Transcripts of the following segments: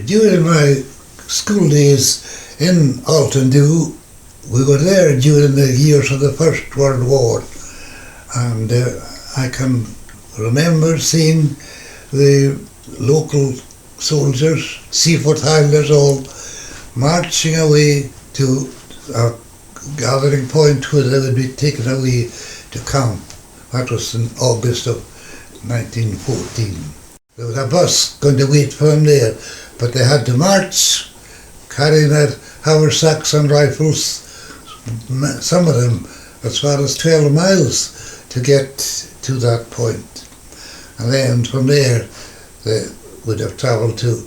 During my school days in Alton, we were there during the years of the First World War, and I can remember seeing the local soldiers, seafoot Highlanders, all marching away to a gathering point where they would be taken away to camp. That was in August of 1914. There was a bus going to wait for them there, but they had to march, carrying their haversacks and rifles, some of them as far as 12 miles to get to that point. And then from there they would have travelled to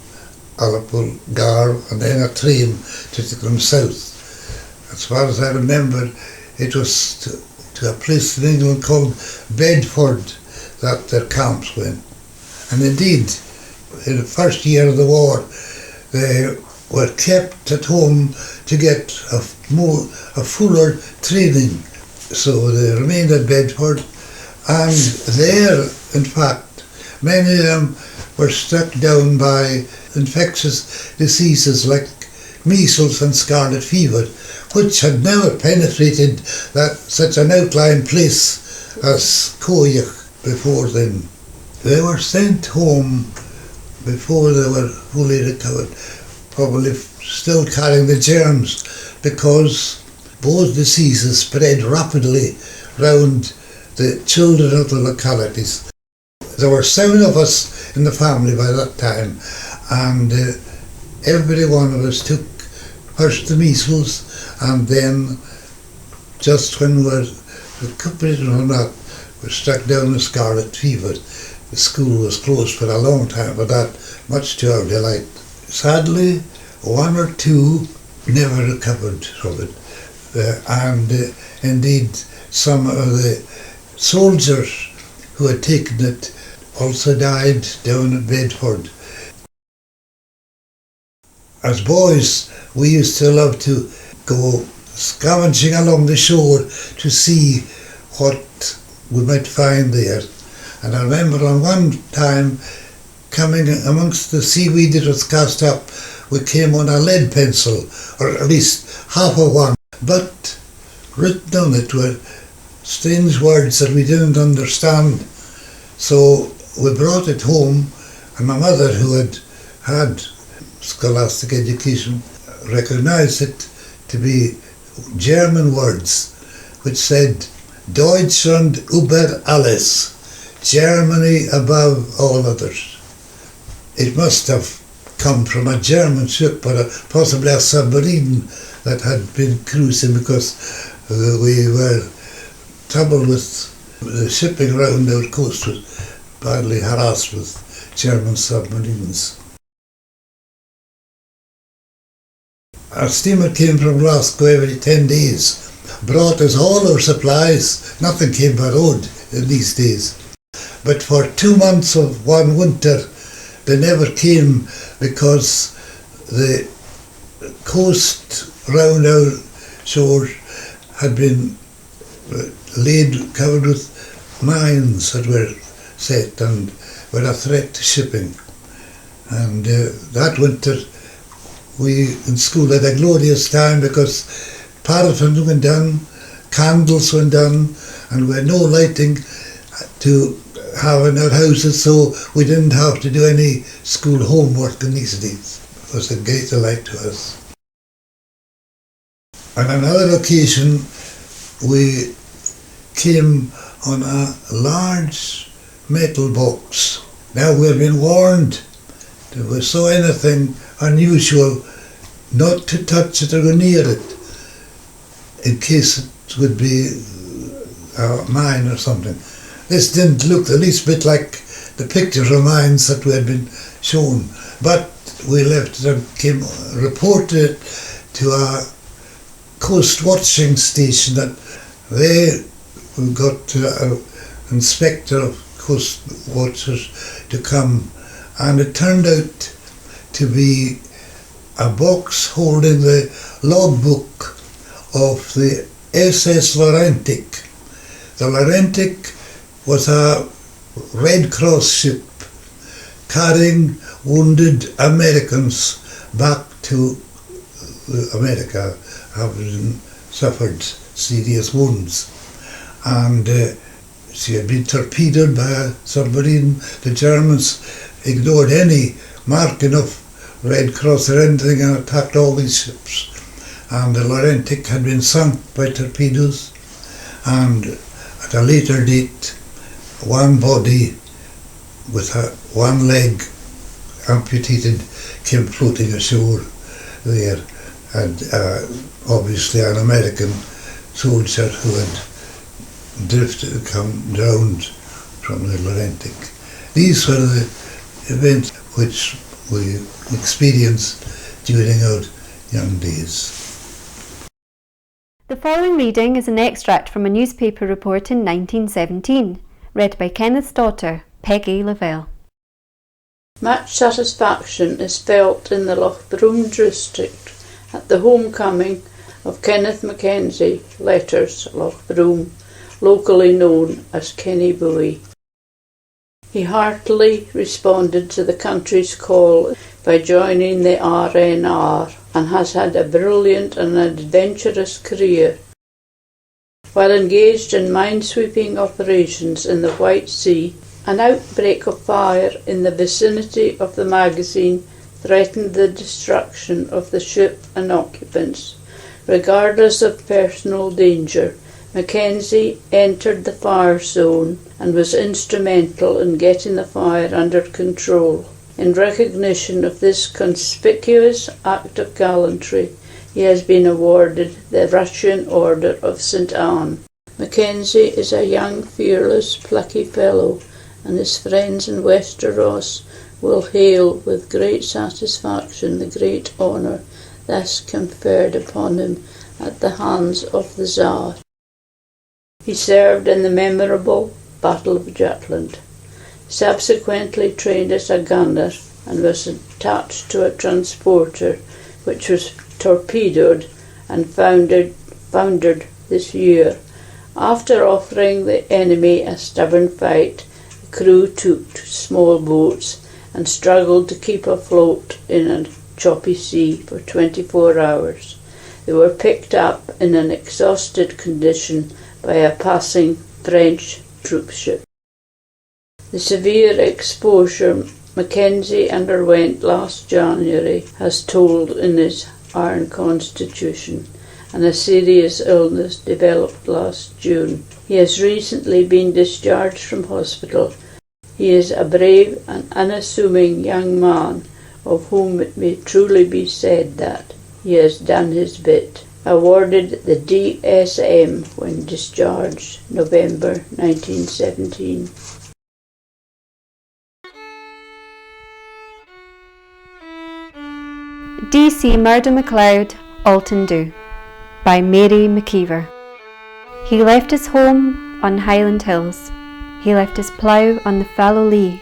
Ullapool, Gar, and then a train to take them south. As far as I remember, it was to a place in England called Bedford that their camps went. And indeed, in the first year of the war, they were kept at home to get a fuller training. So they remained at Bedford, and there, in fact, many of them were struck down by infectious diseases like measles and scarlet fever, which had never penetrated such an outlying place as Coyach before then. They were sent home before they were fully recovered, probably still carrying the germs, because both diseases spread rapidly round the children of the localities. There were 7 of us in the family by that time, and every one of us took first the measles, and then just when we were recuperated from that, we struck down with scarlet fever. The school was closed for a long time for that, much to our delight. Sadly, 1 or 2 never recovered from it, and indeed some of the soldiers who had taken it also died down at Bedford. As boys, we used to love to go scavenging along the shore to see what we might find there. And I remember on one time coming amongst the seaweed that was cast up, we came on a lead pencil, or at least half of one, but written on it were strange words that we didn't understand. So we brought it home, and my mother, who had scholastic education, recognised it to be German words which said Deutschland über alles, Germany above all others. It must have come from a German ship, or possibly a submarine that had been cruising, because we were troubled with the shipping around our coast, was badly harassed with German submarines. A steamer came from Glasgow every 10 days, brought us all our supplies. Nothing came by road in these days. But for 2 months of one winter, they never came, because the coast round our shore had been covered with mines that were set and were a threat to shipping. And that winter, we in school had a glorious time, because paraffin went down, candles went down, and we had no lighting to have in our houses, so we didn't have to do any school homework in these days. It was a great delight to us. On another occasion, we came on a large metal box. Now we had been warned, if we saw anything unusual, not to touch it or go near it, in case it would be a mine or something. This didn't look the least bit like the pictures of mines that we had been shown, but we left it and reported to a coast watching station that they got an inspector of coast watchers to come, and it turned out to be a box holding the logbook of the SS Laurentic. The Laurentic was a Red Cross ship carrying wounded Americans back to America, having suffered serious wounds. And she had been torpedoed by somebody, and the Germans ignored any marking of Red Cross or anything and attacked all these ships. And the Laurentic had been sunk by torpedoes, and at a later date, one body with one leg amputated came floating ashore there, and obviously an American soldier who had drowned from the Laurentic. These were the events which we experienced during our young days. The following reading is an extract from a newspaper report in 1917, read by Kenneth's daughter, Peggy Lavelle. Much satisfaction is felt in the Lochbroom district at the homecoming of Kenneth McKenzie, letters Lochbroom, locally known as Kenny Bowie. He heartily responded to the country's call by joining the RNR and has had a brilliant and adventurous career. While engaged in minesweeping operations in the White Sea, an outbreak of fire in the vicinity of the magazine threatened the destruction of the ship and occupants. Regardless of personal danger, Mackenzie entered the fire zone and was instrumental in getting the fire under control. In recognition of this conspicuous act of gallantry, he has been awarded the Russian Order of St. Anne. Mackenzie is a young, fearless, plucky fellow, and his friends in Westeros will hail with great satisfaction the great honour thus conferred upon him at the hands of the Tsar. He served in the memorable Battle of Jutland, subsequently trained as a gunner, and was attached to a transporter which was torpedoed and foundered this year. After offering the enemy a stubborn fight, the crew took to small boats and struggled to keep afloat in a choppy sea for 24 hours. They were picked up in an exhausted condition by a passing French troopship. The severe exposure Mackenzie underwent last January has told in his iron constitution, and a serious illness developed last June. He has recently been discharged from hospital. He is a brave and unassuming young man, of whom it may truly be said that he has done his bit. Awarded the DSM when discharged, November 1917. D.C. Murder McCloud Alton Do by Mary McKeever. He left his home on Highland Hills. He left his plough on the fallow lea.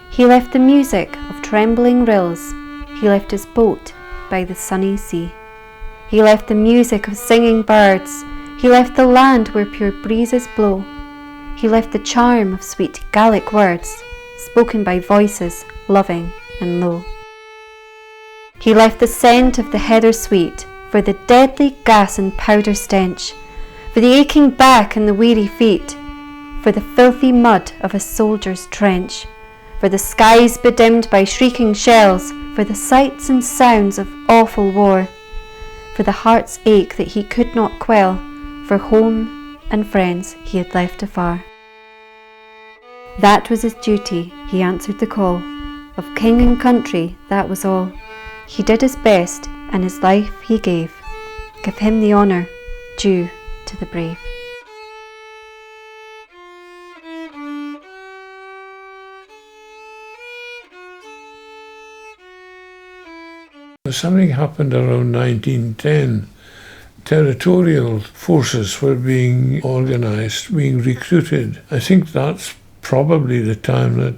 He left the music of trembling rills. He left his boat by the sunny sea. He left the music of singing birds. He left the land where pure breezes blow. He left the charm of sweet Gaelic words, spoken by voices loving and low. He left the scent of the heather sweet, for the deadly gas and powder stench, for the aching back and the weary feet, for the filthy mud of a soldier's trench, for the skies bedimmed by shrieking shells, for the sights and sounds of awful war, for the heart's ache that he could not quell, for home and friends he had left afar. That was his duty, he answered the call, of king and country, that was all. He did his best, and his life he gave. Give him the honour due to the brave. Something happened around 1910. Territorial forces were being organised, being recruited. I think that's probably the time that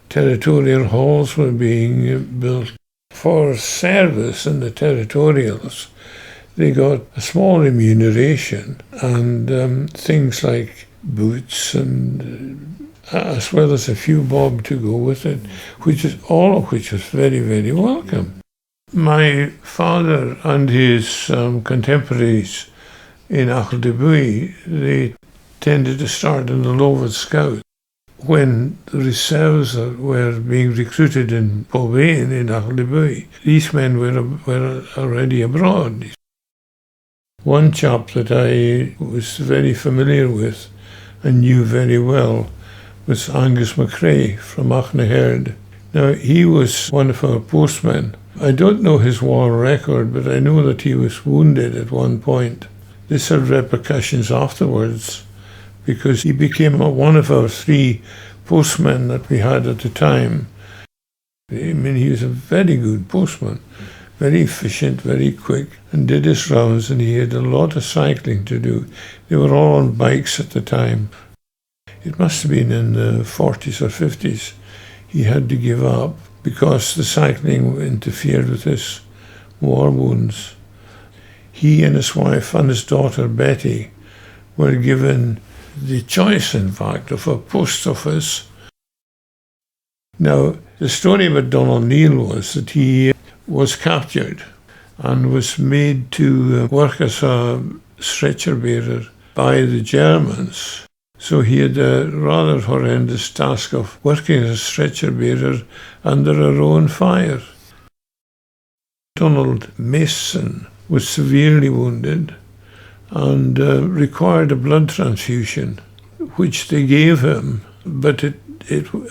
territorial halls were being built. For service in the territorials, they got a small remuneration and things like boots and as well as a few bob to go with it, all of which was very, very welcome. My father and his contemporaries in Achildebui, they tended to start in the Lowood Scout. When the reserves were being recruited in Beauvais in Achildebui, these men were already abroad. One chap that I was very familiar with and knew very well was Angus McCrae from Achnaheard. Now, he was one of our postmen. I don't know his war record, but I know that he was wounded at one point. This had repercussions afterwards, because he became one of our 3 postmen that we had at the time. I mean, he was a very good postman, very efficient, very quick, and did his rounds, and he had a lot of cycling to do. They were all on bikes at the time. It must have been in the 40s or 50s. He had to give up because the cycling interfered with his war wounds. He and his wife and his daughter Betty were given the choice, in fact, of a post office. Now, the story about Donald Neal was that he was captured and was made to work as a stretcher bearer by the Germans. So he had a rather horrendous task of working as a stretcher bearer under our own fire. Donald Mason was severely wounded and required a blood transfusion, which they gave him, but it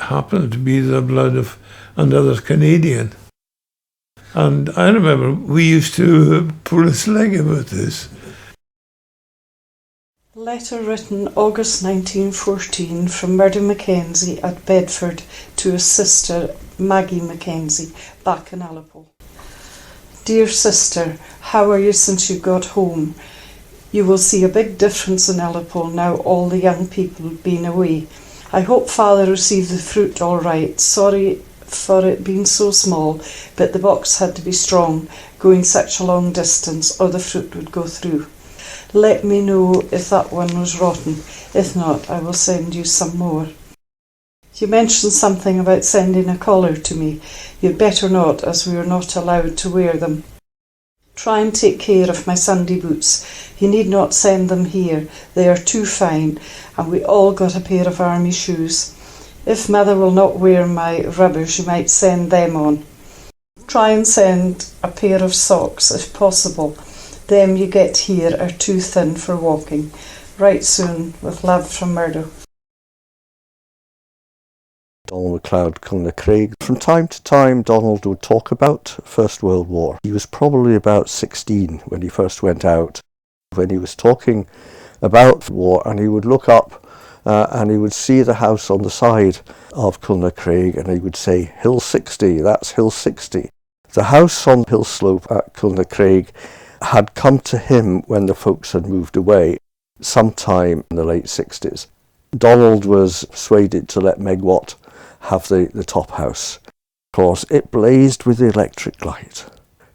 happened to be the blood of another Canadian. And I remember we used to pull his leg about this. Letter written August 1914 from Burnie McKenzie at Bedford to his sister Maggie McKenzie back in Ullapool. Dear sister, how are you since you got home? You will see a big difference in Ullapool now all the young people have been away. I hope Father received the fruit all right. Sorry for it being so small, but the box had to be strong, going such a long distance, or the fruit would go through. Let me know if that one was rotten. If not, I will send you some more. You mentioned something about sending a collar to me. You'd better not, as we are not allowed to wear them. Try and take care of my Sunday boots. You need not send them here. They are too fine, and we all got a pair of army shoes. If Mother will not wear my rubbers, you might send them on. Try and send a pair of socks, if possible. Them you get here are too thin for walking. Write soon, with love from Murdo. Donald McCloud Craig. From time to time, Donald would talk about First World War. He was probably about 16 when he first went out, when he was talking about war, and he would look up and he would see the house on the side of Craig, and he would say, Hill 60, that's Hill 60. The house on Hill Slope at Craig had come to him when the folks had moved away, sometime in the late 60s. Donald was persuaded to let Meg Watt have the top house. Of course, it blazed with electric light.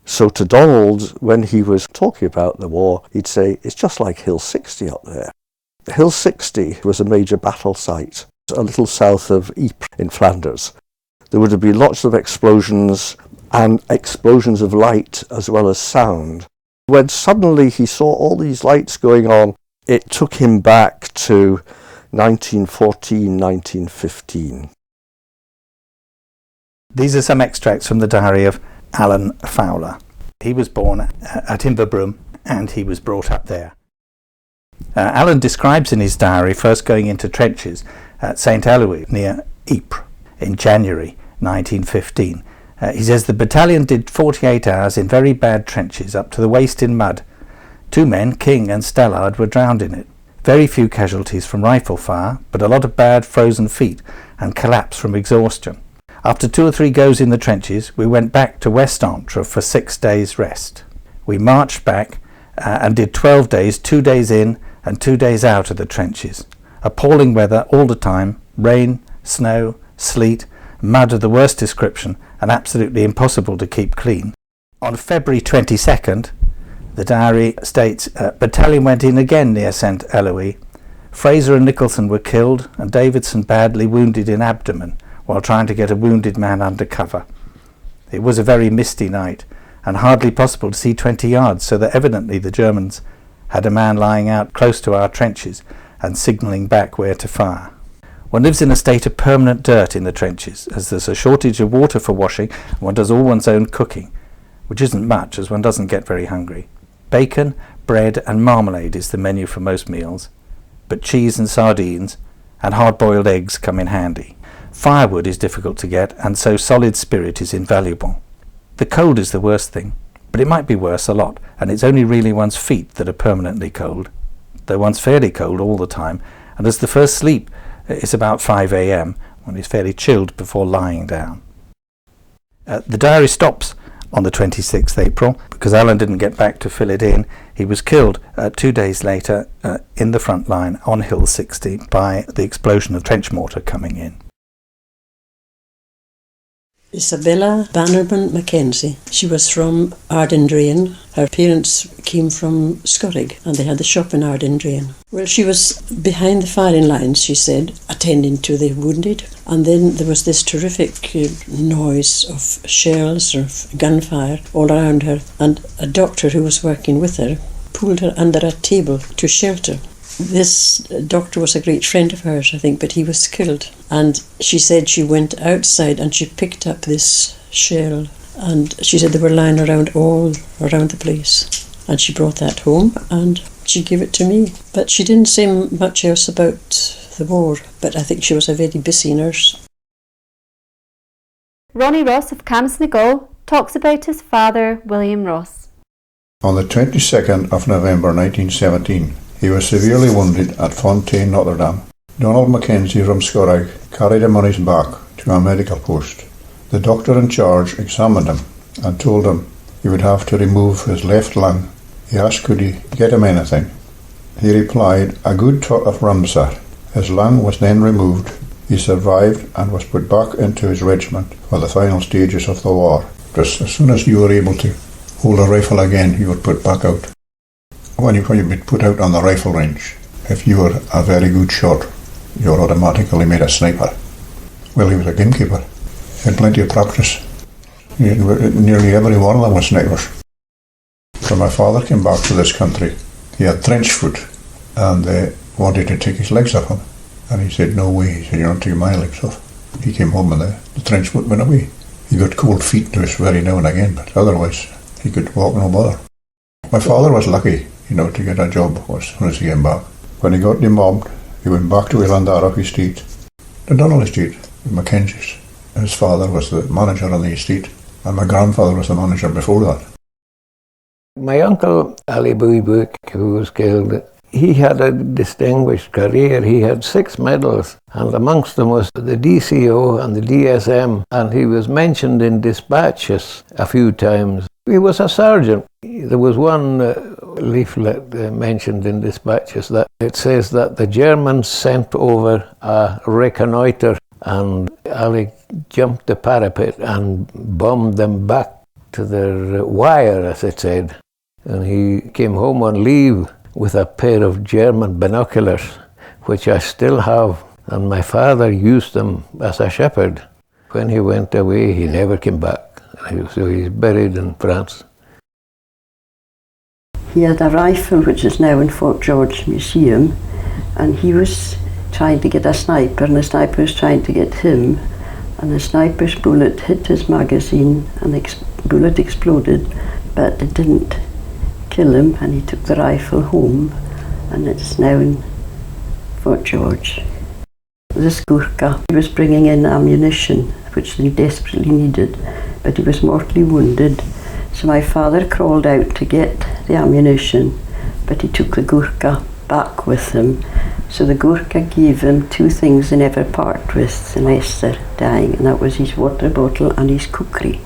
So to Donald, when he was talking about the war, he'd say, it's just like Hill 60 up there. Hill 60 was a major battle site, a little south of Ypres in Flanders. There would have been lots of explosions, and explosions of light as well as sound. When suddenly he saw all these lights going on, it took him back to 1914, 1915. These are some extracts from the diary of Alan Fowler. He was born at Inverbroom and he was brought up there. Alan describes in his diary first going into trenches at St. Eloy near Ypres in January 1915. He says the battalion did 48 hours in very bad trenches up to the waist in mud. 2 men, King and Stellard, were drowned in it. Very few casualties from rifle fire, but a lot of bad frozen feet and collapse from exhaustion. After 2 or 3 goes in the trenches, we went back to West Antrim for 6 days rest. We marched back and did 12 days, 2 days in and 2 days out of the trenches. Appalling weather all the time, rain, snow, sleet, mud of the worst description, and absolutely impossible to keep clean. On February 22nd, the diary states, battalion went in again near St. Eloy Fraser and Nicholson were killed and Davidson badly wounded in abdomen while trying to get a wounded man under cover. It was a very misty night and hardly possible to see 20 yards, so that evidently the Germans had a man lying out close to our trenches and signalling back where to fire. One lives in a state of permanent dirt in the trenches, as there's a shortage of water for washing and one does all one's own cooking, which isn't much as one doesn't get very hungry. Bacon, bread and marmalade is the menu for most meals, but cheese and sardines and hard-boiled eggs come in handy. Firewood is difficult to get, and so solid spirit is invaluable. The cold is the worst thing, but it might be worse a lot, and it's only really one's feet that are permanently cold, though one's fairly cold all the time, and as the first sleep is about 5 a.m, one is fairly chilled before lying down. The diary stops on the 26th April because Alan didn't get back to fill it in. He was killed 2 days later in the front line on Hill 60 by the explosion of trench mortar coming in. Isabella Bannerman Mackenzie. She was from Ardendrain. Her parents came from Scorrig and they had the shop in Ardendrain. Well, she was behind the firing lines, she said, attending to the wounded. And then there was this terrific noise of shells or gunfire all around her. And a doctor who was working with her pulled her under a table to shelter. This doctor was a great friend of hers, I think, but he was killed. And she said she went outside and she picked up this shell. And she said they were lying around all around the place. And she brought that home and she gave it to me. But she didn't say much else about the war. But I think she was a very busy nurse. Ronnie Ross of Camsnagold talks about his father, William Ross. On the 22nd of November 1917, he was severely wounded at Fontaine, Notre Dame. Donald Mackenzie from Scorrig carried him on his back to a medical post. The doctor in charge examined him and told him he would have to remove his left lung. He asked could he get him anything. He replied, a good tot of rum, sir. His lung was then removed. He survived and was put back into his regiment for the final stages of the war. Just as soon as you were able to hold a rifle again, you were put back out. When you'd been put out on the rifle range, if you were a very good shot, you were automatically made a sniper. Well, he was a gamekeeper. He had plenty of practice. Nearly every one of them was snipers. When my father came back to this country, he had trench foot, and they wanted to take his legs off him. And he said, no way. He said, you're not taking my legs off. He came home and the trench foot went away. He got cold feet to us very now and again, but otherwise he could walk no bother. My father was lucky, to get a job as soon as he came back. When he got demobbed, he went back to Ilandarroch estate, the Donnelly estate, the Mackenzies. His father was the manager on the estate, and my grandfather was the manager before that. My uncle, Ali Burke, who was killed, he had a distinguished career. He had 6 medals, and amongst them was the DCO and the DSM, and he was mentioned in dispatches a few times. He was a sergeant. There was one leaflet mentioned in dispatches that it says that the Germans sent over a reconnoiter and Ali jumped the parapet and bombed them back to their wire, as it said. And he came home on leave with a pair of German binoculars, which I still have, and my father used them as a shepherd. When he went away, he never came back. So he's buried in France. He had a rifle which is now in Fort George Museum, and he was trying to get a sniper, and the sniper was trying to get him, and the sniper's bullet hit his magazine and the bullet exploded, but it didn't kill him, and he took the rifle home, and it's now in Fort George. This Gurkha, he was bringing in ammunition which he desperately needed, but he was mortally wounded, so my father crawled out to get the ammunition, but he took the Gurkha back with him. So the Gurkha gave him 2 things they never part with unless they're dying, and that was his water bottle and his kukri.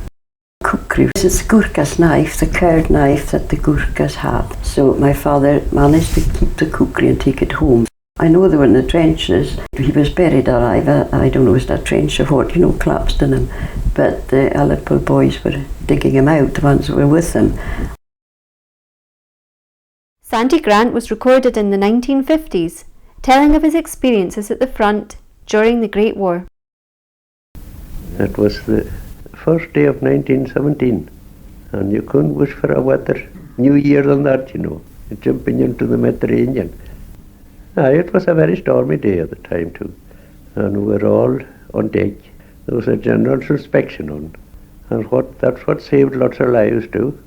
Kukri is Gurkha's knife, the curved knife that the Gurkhas had. So my father managed to keep the kukri and take it home. I know they were in the trenches. He was buried alive. I don't know, was that trench or what, collapsed in him. But the Ullapool boys were digging him out, the ones that were with him. Santee Grant was recorded in the 1950s telling of his experiences at the front during the Great War. It was the first day of 1917, and you couldn't wish for a weather new year than that, you know, jumping into the Mediterranean. It was a very stormy day at the time too, and we were all on deck. There was a general inspection on, and that's what saved lots of lives too.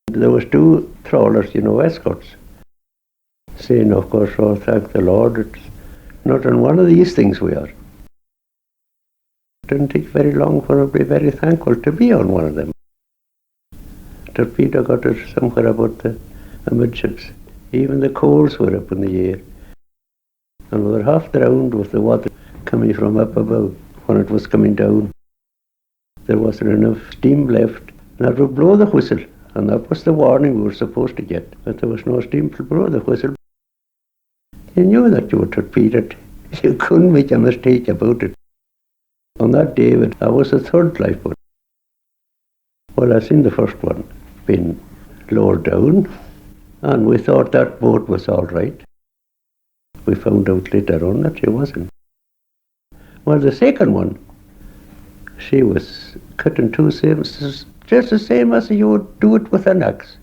There was 2 trawlers, you know, escorts, saying, of course, oh, thank the Lord, it's not on one of these things we are. It didn't take very long for us to be very thankful to be on one of them. Torpedo got us somewhere about the amidships. Even the coals were up in the air. And we were half drowned with the water coming from up above when it was coming down. There wasn't enough steam left, and that would blow the whistle, and that was the warning we were supposed to get, but there was no steam to blow the whistle. You knew that you were torpedoed. You couldn't make a mistake about it. On that day, I was the 3rd lifeboat. Well, I seen the first one being lowered down, and we thought that boat was all right. We found out later on that she wasn't. Well, the second one, she was cut in 2 seams, just the same as you would do it with an axe.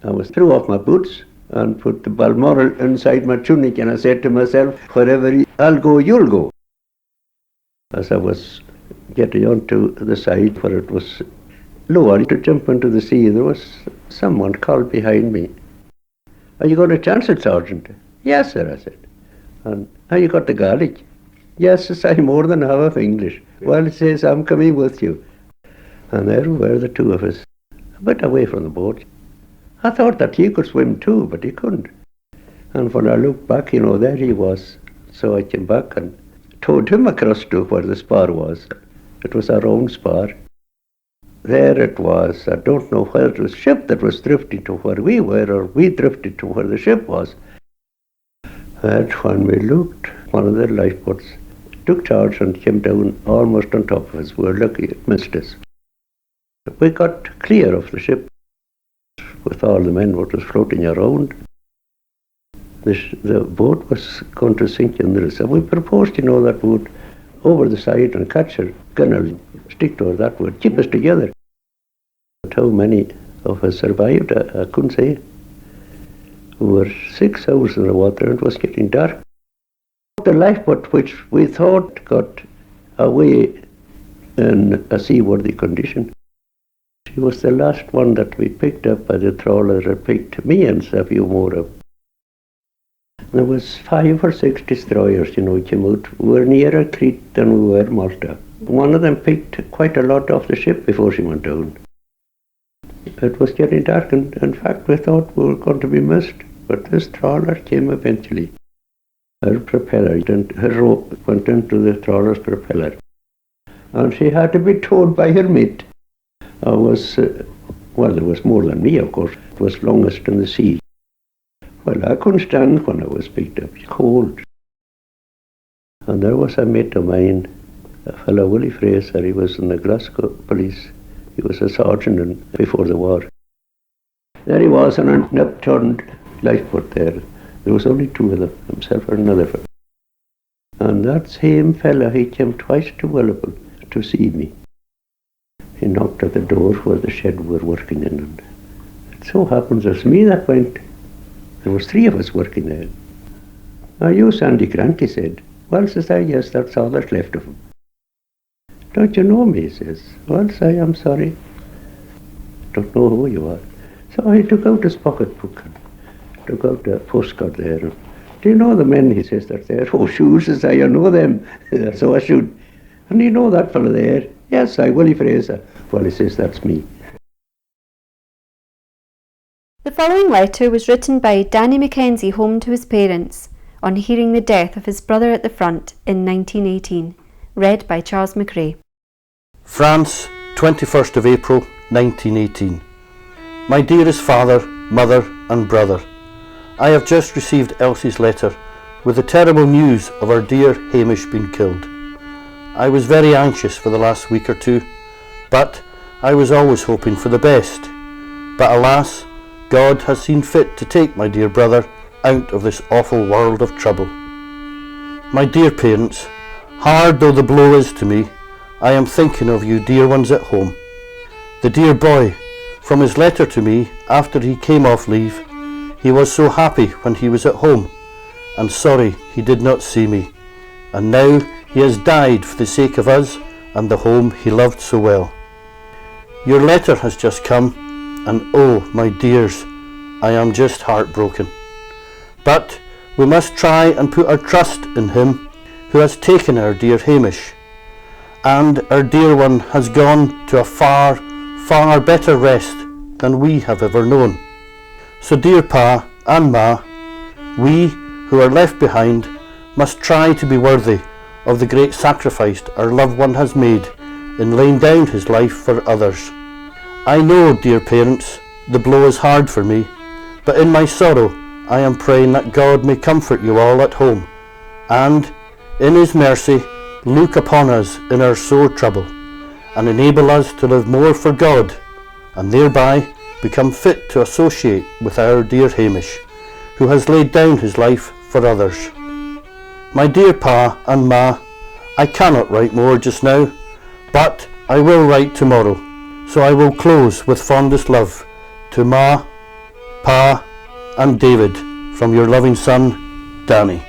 I was threw off my boots and put the Balmoral inside my tunic, and I said to myself, wherever I'll go, you'll go. As I was getting onto the side where it was lower to jump into the sea, there was someone called behind me. Are you going to chance it, Sergeant? Yes, sir, I said. And have you got the Gaelic? Yes, I more than half of English. Well, he says, I'm coming with you. And there were the 2 of us, a bit away from the boat. I thought that he could swim too, but he couldn't. And when I looked back, you know, there he was. So I came back and towed him across to where the spar was. It was our own spar. There it was. I don't know whether it was the ship that was drifting to where we were, or we drifted to where the ship was. And when we looked, one of the lifeboats took charge and came down almost on top of us. We were lucky it missed us. We got clear of the ship with all the men what was floating around. The boat was going to sink in there. So we proposed, you know, that we would over the side and catch her, gunner, stick to her, that would keep us together. But how many of us survived, I couldn't say. We were 6 hours in the water and it was getting dark. The lifeboat, which we thought got away in a seaworthy condition, she was the last one that we picked up by the trawler that picked me and a few more up. There was 5 or 6 destroyers, you know, came out. We were nearer Crete than we were Malta. One of them picked quite a lot off the ship before she went down. It was getting dark, and in fact we thought we were going to be missed, but this trawler came eventually. Her propeller, her rope went into the trawler's propeller, and she had to be towed by her mate. I was, well, there was more than me, of course. It was longest in the sea. Well, I couldn't stand when I was picked up. It's cold. And there was a mate of mine, a fellow, Willie Fraser. He was in the Glasgow police. He was a sergeant before the war. There he was on an upturned lifeboat there. There was only 2 of them, himself and another fellow. And that same fellow, he came twice to Ullapool to see me. He knocked at the door where the shed we were working in. And it so happens it's me that went. There was 3 of us working there. Are you Santee Grant? He said. Well, says I, yes, that's all that's left of him. Don't you know me? He says. Well, say, I'm sorry. Don't know who you are. So he took out his pocketbook and took out a postcard there. Do you know the men? He says, that's there. Oh, shoes, says I know them. So I should. And you know that fellow there? Yes, I, Willie Fraser. Well, he says, that's me. The following letter was written by Danny McKenzie home to his parents on hearing the death of his brother at the front in 1918, read by Charles McCrae. France, 21st of April 1918. My dearest father, mother and brother, I have just received Elsie's letter with the terrible news of our dear Hamish being killed. I was very anxious for the last week or 2, but I was always hoping for the best. But alas, God has seen fit to take my dear brother out of this awful world of trouble. My dear parents, hard though the blow is to me, I am thinking of you dear ones at home. The dear boy, from his letter to me after he came off leave, he was so happy when he was at home, and sorry he did not see me, and now he has died for the sake of us and the home he loved so well. Your letter has just come, and oh, my dears, I am just heartbroken. But we must try and put our trust in him who has taken our dear Hamish, and our dear one has gone to a far, far better rest than we have ever known. So dear Pa and Ma, we who are left behind must try to be worthy of the great sacrifice our loved one has made in laying down his life for others. I know, dear parents, the blow is hard for me, but in my sorrow I am praying that God may comfort you all at home, and, in his mercy, look upon us in our sore trouble, and enable us to live more for God, and thereby become fit to associate with our dear Hamish, who has laid down his life for others. My dear Pa and Ma, I cannot write more just now, but I will write tomorrow, so I will close with fondest love to Ma, Pa and David, from your loving son, Danny.